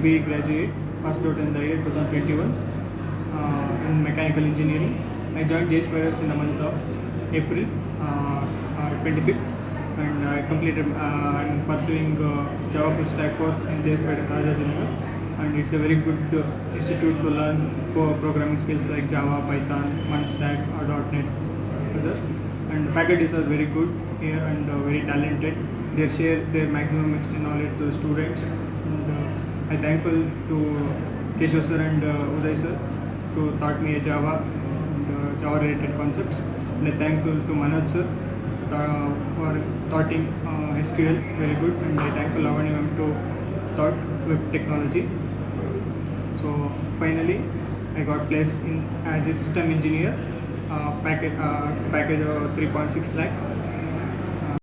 BE graduate, passed out in the year 2021 in mechanical engineering. I joined Jspiders in the month of April 25th, and I completed. I'm pursuing Java full stack course in Jspiders Rajajinagar, and it's a very good institute to learn core programming skills like Java, Python, Munstack, or .NET, others. And the faculties are very good here and very talented. They share their maximum extent knowledge to the students. And I'm thankful to Keshav sir and Uday sir to taught me a Java and Java related concepts. And I'm thankful to Manoj sir for taughting SQL very good. And I'm thankful Lavanya ma'am to taught web technology. So finally, I got placed in as a system engineer. Package of 3.6 lakhs.